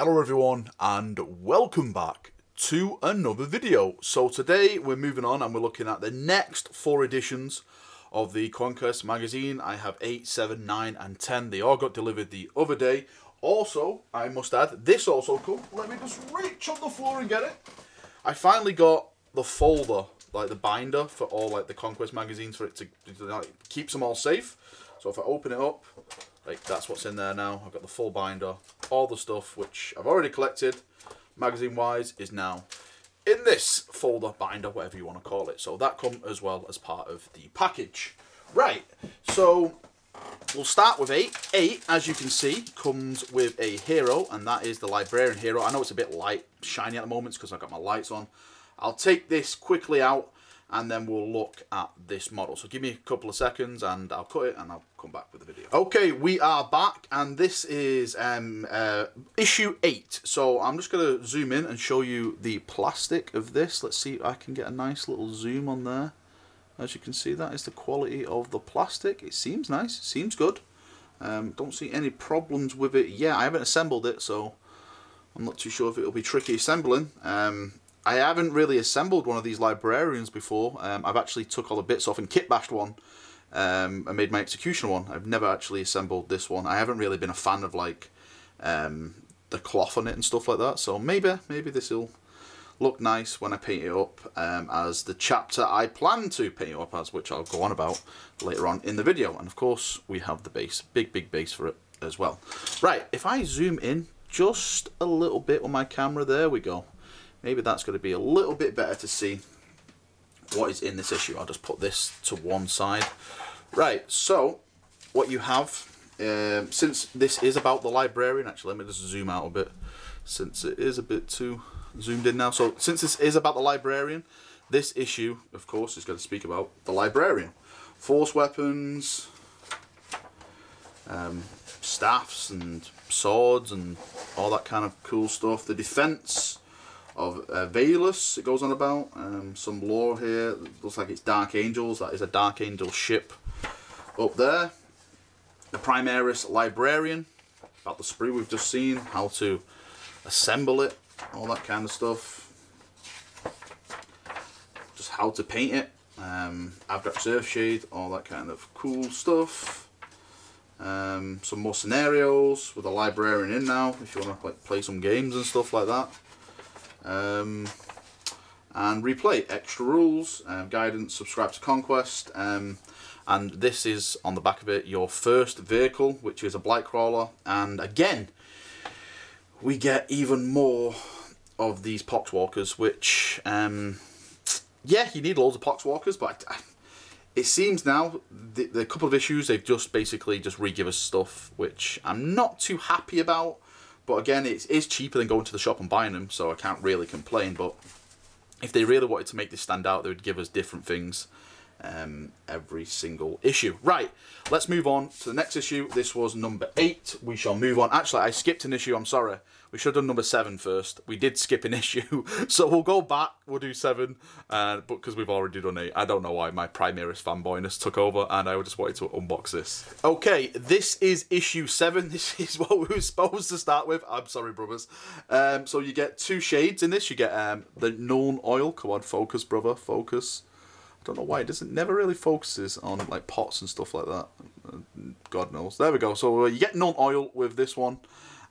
Hello everyone and welcome back to another video. So today we're moving on and we're looking at the next 4 editions of the Conquest magazine. I have 8, 7, 9 and 10. They all got delivered the other day. Also, I must add, this also cool. Let me just reach on the floor and get it. I finally got the folder, like the binder for all like the Conquest magazines for it to like, keeps them all safe. So if I open it up, like that's what's in there now. I've got the full binder. All the stuff which I've already collected, magazine-wise, is now in this folder, binder, whatever you want to call it. So that comes as well as part of the package. Right, so we'll start with 8. 8, as you can see, comes with a hero, and that is the Librarian hero. I know it's a bit light, shiny at the moment because I've got my lights on. I'll take this quickly out, and then we'll look at this model. So give me a couple of seconds and I'll cut it and I'll come back with the video. Okay, we are back and this is issue 8. So I'm just going to zoom in and show you the plastic of this. Let's see if I can get a nice little zoom on there. As you can see, that is the quality of the plastic. It seems nice, it seems good. Don't see any problems with it yet. I haven't assembled it, so I'm not too sure if it'll be tricky assembling. I haven't really assembled one of these librarians before. I've actually took all the bits off and kit bashed one and made my executioner one. I've never actually assembled this one. I haven't really been a fan of like the cloth on it and stuff like that. So maybe this will look nice when I paint it up as the chapter I plan to paint it up as, which I'll go on about later on in the video. And of course we have the base, big base for it as well. Right, if I zoom in just a little bit on my camera, there we go. Maybe that's going to be a little bit better to see what is in this issue. I'll just put this to one side. Right, so what you have, since this is about the librarian, actually let me just zoom out a bit since it is a bit too zoomed in now. So since this is about the librarian, this issue, of course, is going to speak about the librarian. Force weapons, staffs and swords and all that kind of cool stuff. The defense of Valus, it goes on about. Some lore here. It looks like it's Dark Angels. That is a Dark Angel ship up there. The Primaris Librarian, about the sprue we've just seen, how to assemble it, all that kind of stuff. Just how to paint it. Avdrax Earthshade, all that kind of cool stuff. Some more scenarios with the Librarian in now, if you want to like play some games and stuff like that. And replay extra rules, guidance, subscribe to Conquest, and this is on the back of it your first vehicle, which is a Blight Crawler. And again, we get even more of these Poxwalkers, which yeah, you need loads of Poxwalkers, but it seems now the couple of issues they've just basically just re-give us stuff which I'm not too happy about. But again, it is cheaper than going to the shop and buying them, so I can't really complain. But if they really wanted to make this stand out, they would give us different things every single issue. Right, let's move on to the next issue. This was number 8. We shall move on. Actually, I skipped an issue, I'm sorry. We should have done number 7 first. We did skip an issue, so we'll go back. We'll do 7, but because we've already done 8. I don't know why my Primaris fanboyness took over, and I just wanted to unbox this. Okay, this is issue 7. This is what we were supposed to start with. I'm sorry, brothers. So you get 2 shades in this. You get the Nuln Oil. Come on, focus, brother, focus. I don't know why it never really focuses on like pots and stuff like that. God knows. There we go. So you get Nuln Oil with this one.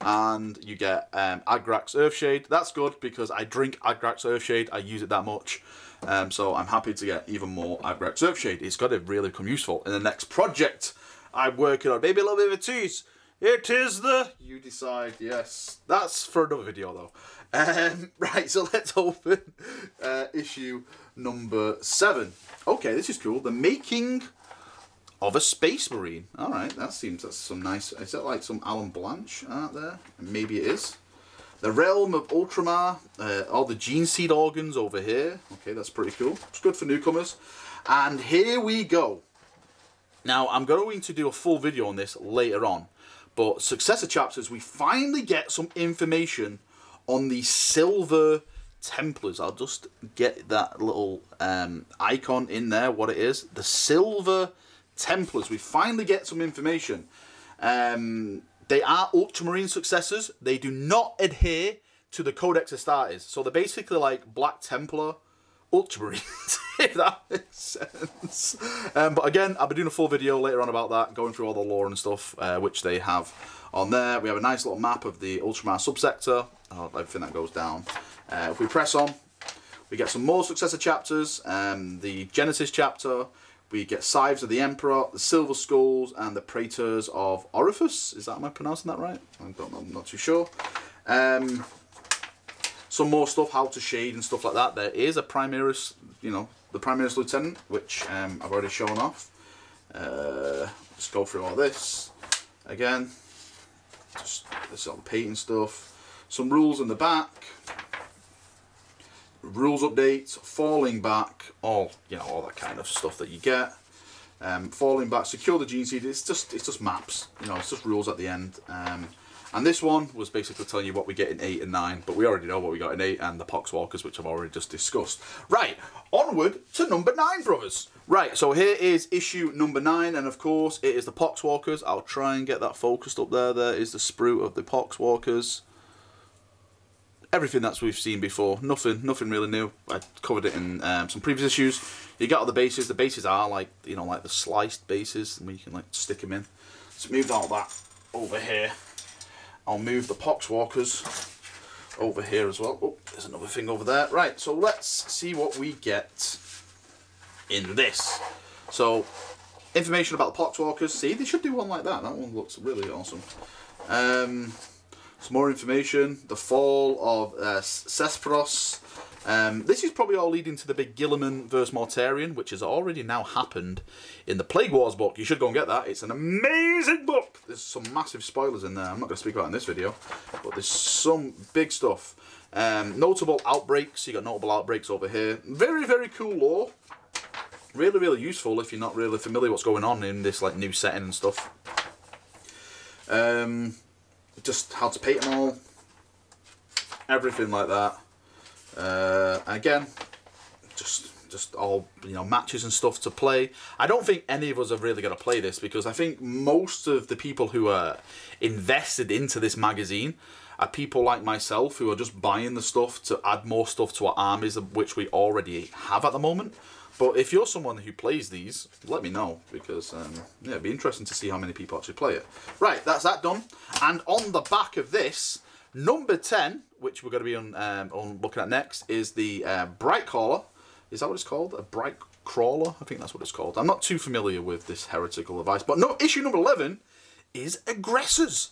And you get Avdrax Earthshade. That's good because I drink Avdrax Earthshade. I use it that much. So I'm happy to get even more Avdrax Earthshade. It's got to really become useful in the next project I'm working on. Maybe a little bit of a tease. It is the... You decide, yes. That's for another video though. Right, so let's open issue number 7. Okay, this is cool. The Making of a Space Marine. Alright, that's some nice... Is that like some Alan Blanche out there? Maybe it is. The Realm of Ultramar. All the Gene Seed organs over here. Okay, that's pretty cool. It's good for newcomers. And here we go. Now, I'm going to do a full video on this later on. But successor chapters, we finally get some information on the Silver Templars. I'll just get that little icon in there, what it is. The Silver Templars. We finally get some information. They are Ultramarine successors. They do not adhere to the Codex Astartes. So they're basically like Black Templar Ultramarines, if that makes sense. But again, I'll be doing a full video later on about that, going through all the lore and stuff, which they have on there. We have a nice little map of the Ultramar subsector, everything that goes down. If we press on, we get some more successor chapters, the Genesis chapter, we get Scythes of the Emperor, the Silver Skulls, and the Praetors of Orifice. Am I pronouncing that right? I don't know, I'm not too sure. Some more stuff, how to shade and stuff like that. There is a Primaris, you know, the Primaris Lieutenant, which I've already shown off. Just go through all this. Again, just this is all the painting stuff. Some rules in the back. Rules updates, falling back, all that kind of stuff that you get. Falling back, secure the gene seed. It's just maps, it's just rules at the end. And this one was basically telling you what we get in 8 and 9, but we already know what we got in 8 and the Poxwalkers, which I've already just discussed. Right, onward to number 9, brothers. Right, so here is issue number 9, and of course it is the Poxwalkers. I'll try and get that focused up there. There is the sprue of the Poxwalkers. Everything that we've seen before, nothing really new. I covered it in some previous issues. You got all the bases. The bases are like, like the sliced bases, where you can like stick them in. Let's move all that over here. I'll move the Poxwalkers over here as well. Oh, there's another thing over there. Right, so let's see what we get in this. So, information about the Poxwalkers. See, they should do one like that. That one looks really awesome. Some more information. The fall of Sacratus. This is probably all leading to the big Guilliman vs Mortarion, which has already now happened in the Plague Wars book. You should go and get that. It's an amazing book. There's some massive spoilers in there. I'm not going to speak about it in this video, but there's some big stuff. Notable outbreaks. You got notable outbreaks over here. Very, very cool lore. Really, really useful if you're not really familiar what's going on in this like new setting and stuff. Just how to paint them all. Everything like that. Again, just all matches and stuff to play. I don't think any of us are really going to play this, because I think most of the people who are invested into this magazine are people like myself who are just buying the stuff to add more stuff to our armies, of which we already have at the moment. But if you're someone who plays these, let me know, because yeah, it'd be interesting to see how many people actually play it. Right, that's that done. And on the back of this, number 10, which we're going to be on looking at next, is the Blight Crawler. Is that what it's called? A Blight Crawler? I think that's what it's called. I'm not too familiar with this heretical device. But no, issue number 11 is Aggressors.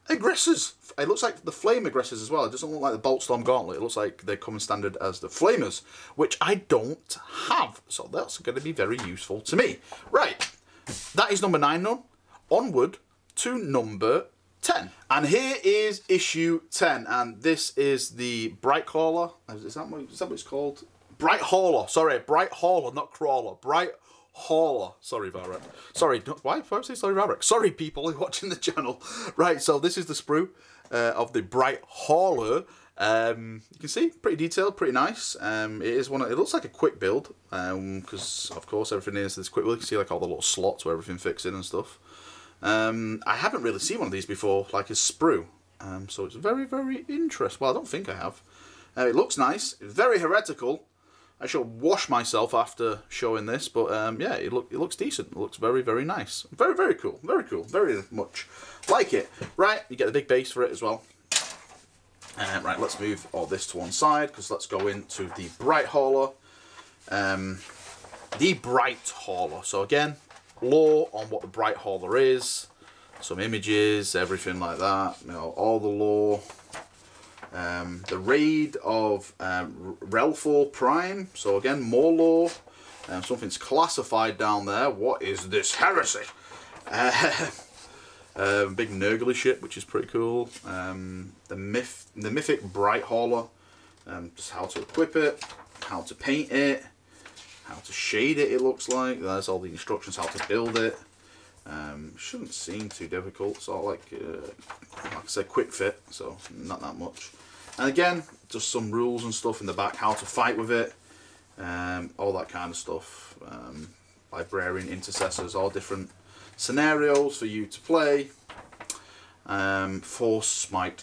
Aggressors. It looks like the Flame Aggressors as well. It doesn't look like the Boltstorm Gauntlet. It looks like they come standard as the Flamers, which I don't have. So that's going to be very useful to me. Right. That is number 9 done. Onward to number 10. And here is issue 10. And this is the Blight Crawler. Is that what it's called? Blight Hauler. Sorry, Blight Hauler, not Crawler. Blight Hauler. Sorry, Varric. Sorry, why would I say sorry, Varric? Sorry, people who are watching the channel. Right, so this is the sprue of the Blight Hauler. You can see, pretty detailed, pretty nice. It is one. It looks like a quick build, because of course everything is this quick build. You can see like all the little slots where everything fits in and stuff. I haven't really seen one of these before, like a sprue. So it's very, very interesting. Well, I don't think I have. It looks nice. It's very heretical. I shall wash myself after showing this, but yeah, it looks decent. It looks very, very nice. Very, very cool. Very cool. Very much like it. Right, you get the big base for it as well. Right, let's move all this to one side, because let's go into the Blight Hauler. The Blight Hauler. So again, lore on what the Blight Hauler is. Some images, everything like that. All the lore. The raid of Relfor Prime. So again, more lore. Something's classified down there. What is this heresy? Big Nurgly ship, which is pretty cool. The mythic Blight Hauler. Just how to equip it, how to paint it, how to shade it. It looks like there's all the instructions how to build it. Shouldn't seem too difficult. So like I said, quick fit. So not that much. And again, just some rules and stuff in the back, how to fight with it, all that kind of stuff. Librarian, intercessors, all different scenarios for you to play. Force Smite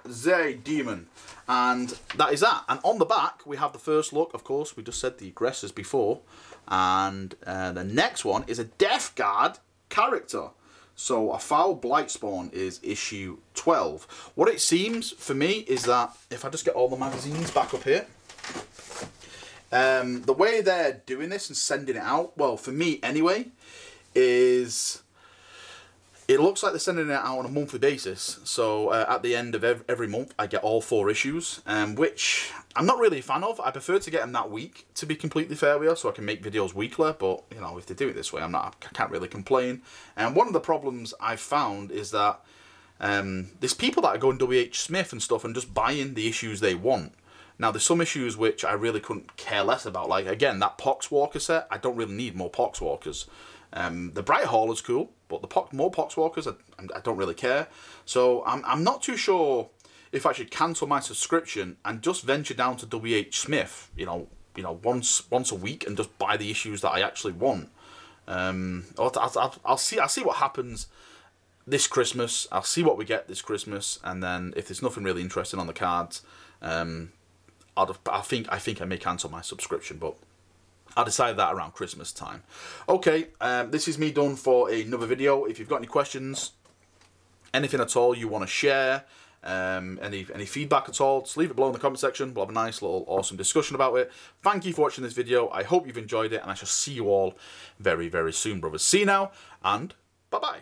the Demon. And that is that. And on the back, we have the first look, of course. We just said the aggressors before. And the next one is a Death Guard character. So a Foul Blightspawn is issue 12. What it seems for me is that, if I just get all the magazines back up here, the way they're doing this and sending it out, well, for me anyway, is it looks like they're sending it out on a monthly basis. So at the end of every month, I get all 4 issues, which I'm not really a fan of. I prefer to get them that week, to be completely fair with you, so I can make videos weekly. But you know, if they do it this way, I can't really complain. And one of the problems I've found is that there's people that are going WH Smith and stuff and just buying the issues they want. Now, there's some issues which I really couldn't care less about. Like, again, that Poxwalker set, I don't really need more Poxwalkers. The Bright Hauler's cool, but the more Poxwalkers, I don't really care. So I'm not too sure if I should cancel my subscription and just venture down to WH Smith, you know, once a week and just buy the issues that I actually want. I'll see what happens this Christmas. I'll see what we get this Christmas, and then if there's nothing really interesting on the cards, I think I may cancel my subscription, but I'll decide that around Christmas time. Okay, this is me done for another video. If you've got any questions, anything at all you want to share, any feedback at all, just leave it below in the comment section. We'll have a nice little awesome discussion about it. Thank you for watching this video. I hope you've enjoyed it, and I shall see you all very, very soon, brothers. See you now, and bye-bye.